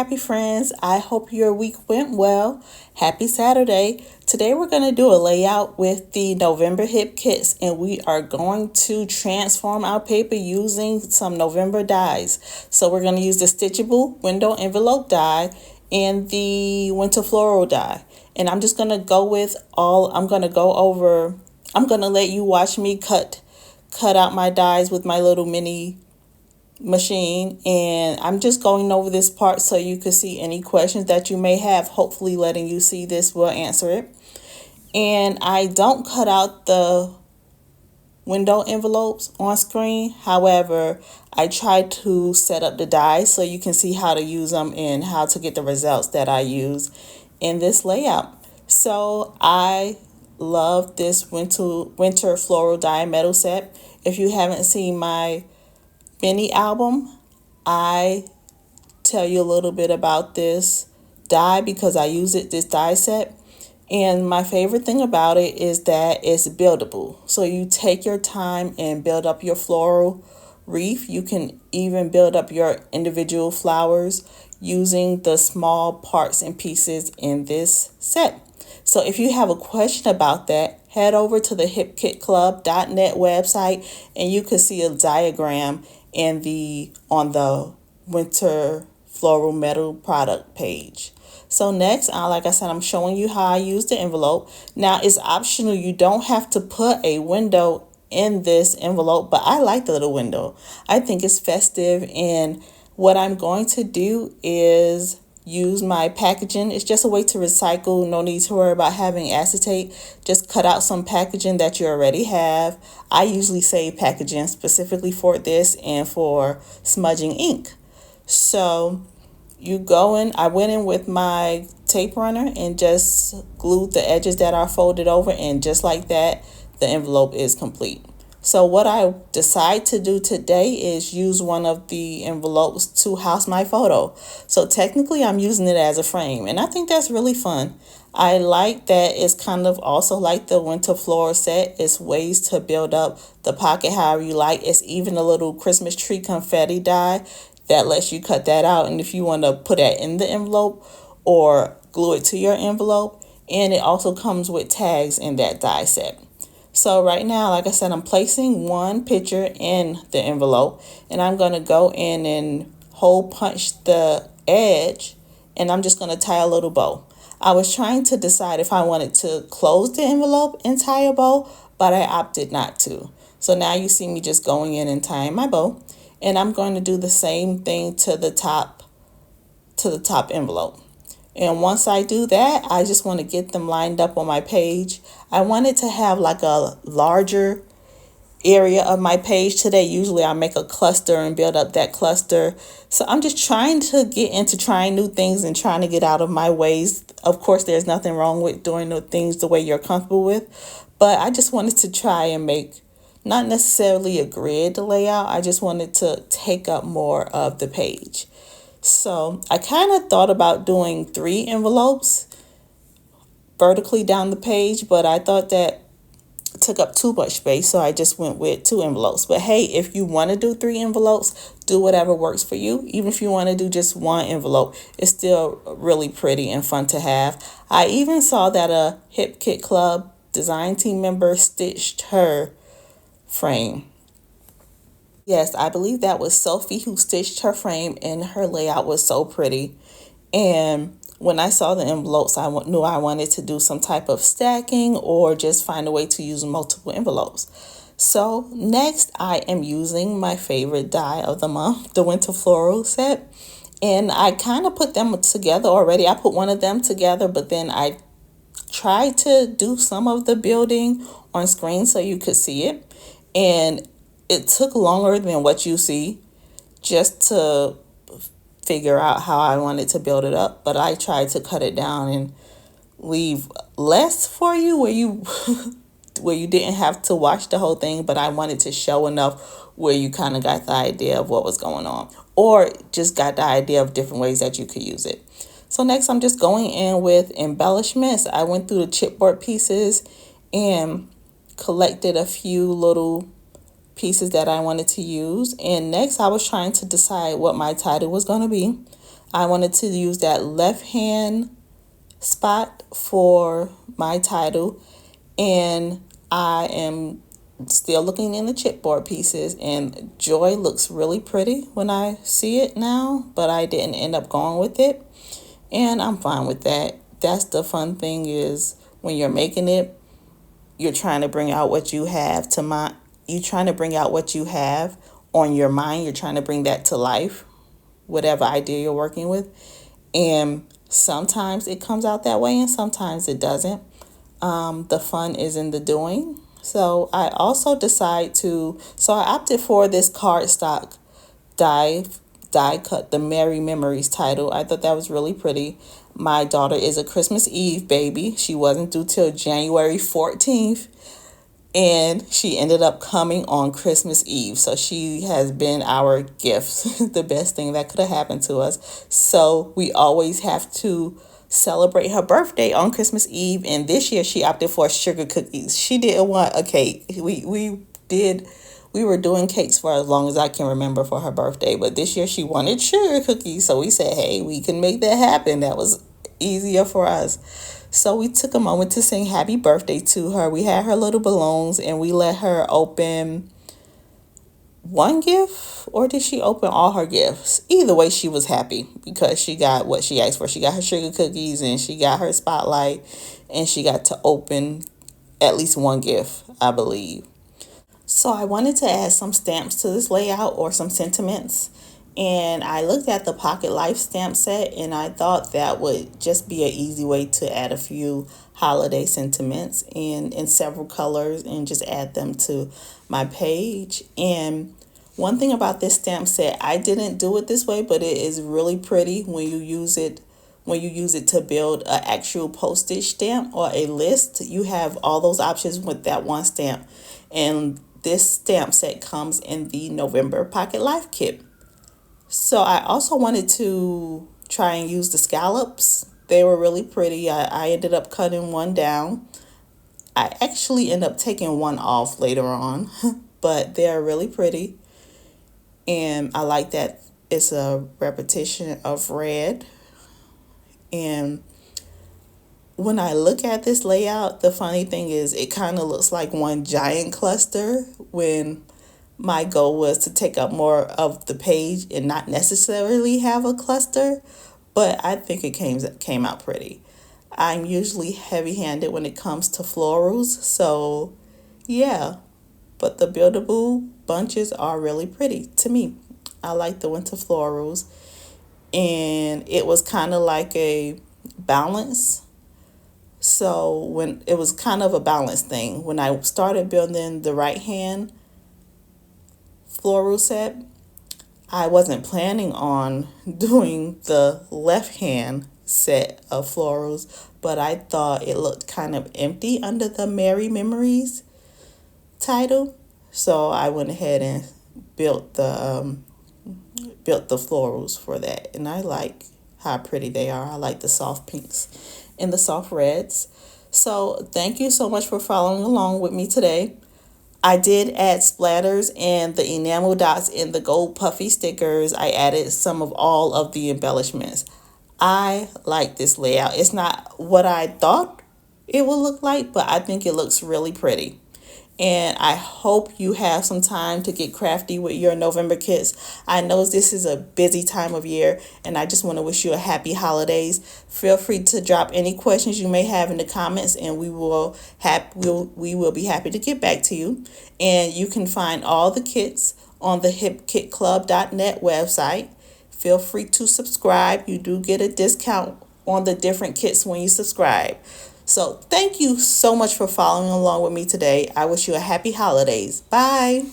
scrappy friends. I hope your week went well. Happy Saturday. Today we're going to do a layout with the November hip kits, and we are going to transform our paper using some November dies. So we're going to use the stitchable window envelope die and the winter floral die. And I'm just going to go with I'm going to let you watch me cut out my dies with my little mini machine, and I'm just going over this part so you can see any questions that you may have. Hopefully letting you see this will answer it. And I don't cut out the window envelopes on screen. However, I try to set up the dies so you can see how to use them and how to get the results that I use in this layout. So I love this winter floral die metal set. If you haven't seen my mini album, I tell you a little bit about this die because I use this die set. And my favorite thing about it is that it's buildable. So you take your time and build up your floral wreath. You can even build up your individual flowers using the small parts and pieces in this set. So if you have a question about that, head over to the hipkitclub.net website and you can see a diagram on the winter floral metal product page. So next, like I said, I'm showing you how I use the envelope. Now it's optional. You don't have to put a window in this envelope, but I like the little window. I think it's festive, and what I'm going to do is use my packaging. It's just a way to recycle. No need to worry about having acetate. Just cut out some packaging that you already have. I usually save packaging specifically for this and for smudging ink. So I went in with my tape runner and just glued the edges that are folded over, and just like that, the envelope is complete. So what I decide to do today is use one of the envelopes to house my photo. So technically I'm using it as a frame, and I think that's really fun. I like that it's kind of also like the winter floral set. It's ways to build up the pocket however you like. It's even a little Christmas tree confetti die that lets you cut that out, and if you want to put that in the envelope or glue it to your envelope. And it also comes with tags in that die set. So right now, like I said, I'm placing one picture in the envelope, and I'm going to go in and hole punch the edge, and I'm just going to tie a little bow. I was trying to decide if I wanted to close the envelope and tie a bow, but I opted not to. So now you see me just going in and tying my bow, and I'm going to do the same thing to the top envelope. And once I do that, I just want to get them lined up on my page. I wanted to have like a larger area of my page today. Usually I make a cluster and build up that cluster. So I'm just trying to get into trying new things and trying to get out of my ways. Of course, there's nothing wrong with doing the things the way you're comfortable with, but I just wanted to try and make not necessarily a grid layout. I just wanted to take up more of the page. So I kind of thought about doing 3 envelopes vertically down the page, but I thought that took up too much space, so I just went with 2 envelopes. But hey, if you want to do 3 envelopes, do whatever works for you. Even if you want to do just 1 envelope, it's still really pretty and fun to have. I even saw that a Hip Kit Club design team member stitched her frame. Yes, I believe that was Sophie who stitched her frame, and her layout was so pretty. And when I saw the envelopes, I knew I wanted to do some type of stacking or just find a way to use multiple envelopes. So next, I am using my favorite die of the month, the winter floral set. And I kind of put them together already. I put one of them together, but then I tried to do some of the building on screen so you could see it. And it took longer than what you see just to figure out how I wanted to build it up, but I tried to cut it down and leave less for you where you where you didn't have to watch the whole thing, but I wanted to show enough where you kind of got the idea of what was going on, or just got the idea of different ways that you could use it. So next I'm just going in with embellishments. I went through the chipboard pieces and collected a few little pieces that I wanted to use. And next I was trying to decide what my title was going to be. I wanted to use that left hand spot for my title, and I am still looking in the chipboard pieces, and Joy looks really pretty when I see it now, but I didn't end up going with it, and I'm fine with that. That's the fun thing, is when you're making it, you're trying to bring out what you have to mind. You're trying to bring out what you have on your mind. You're trying to bring that to life, whatever idea you're working with. And sometimes it comes out that way and sometimes it doesn't. The fun is in the doing. So I also so I opted for this cardstock die die cut, the Merry Memories title. I thought that was really pretty. My daughter is a Christmas Eve baby. She wasn't due till January 14th, and she ended up coming on Christmas Eve. So she has been our gift, the best thing that could have happened to us. So we always have to celebrate her birthday on Christmas Eve. And this year she opted for sugar cookies. She didn't want a cake. We were doing cakes for as long as I can remember for her birthday. But this year she wanted sugar cookies. So we said, hey, we can make that happen. That was easier for us. So we took a moment to sing happy birthday to her. We had her little balloons and we let her open one gift, or did she open all her gifts? Either way, she was happy because she got what she asked for. She got her sugar cookies and she got her spotlight, and she got to open at least one gift, I believe. So I wanted to add some stamps to this layout, or some sentiments. And I looked at the Pocket Life stamp set, and I thought that would just be an easy way to add a few holiday sentiments in several colors and just add them to my page. And one thing about this stamp set, I didn't do it this way, but it is really pretty when you use it. When you use it to build an actual postage stamp or a list, you have all those options with that one stamp. And this stamp set comes in the November Pocket Life kit. So I also wanted to try and use the scallops. They were really pretty. I ended up cutting one down. I actually ended up taking one off later on, but they're really pretty. And I like that it's a repetition of red. And when I look at this layout, the funny thing is it kind of looks like one giant cluster, when my goal was to take up more of the page and not necessarily have a cluster, but I think it came out pretty. I'm usually heavy-handed when it comes to florals, so yeah, but the buildable bunches are really pretty to me. I like the winter florals, and it was kind of like a balance. So when it was kind of a balance thing, when I started building the right hand floral set, I wasn't planning on doing the left hand set of florals, but I thought it looked kind of empty under the Merry Memories title, so I went ahead and built the florals for that. And I like how pretty they are. I like the soft pinks and the soft reds. So thank you so much for following along with me today. I did add splatters and the enamel dots and the gold puffy stickers. I added some of all of the embellishments. I like this layout. It's not what I thought it would look like, but I think it looks really pretty. And I hope you have some time to get crafty with your November kits. I know this is a busy time of year, and I just want to wish you a happy holidays. Feel free to drop any questions you may have in the comments, and we will be happy to get back to you. And you can find all the kits on the hipkitclub.net website. Feel free to subscribe. You do get a discount on the different kits when you subscribe. So thank you so much for following along with me today. I wish you a happy holidays. Bye.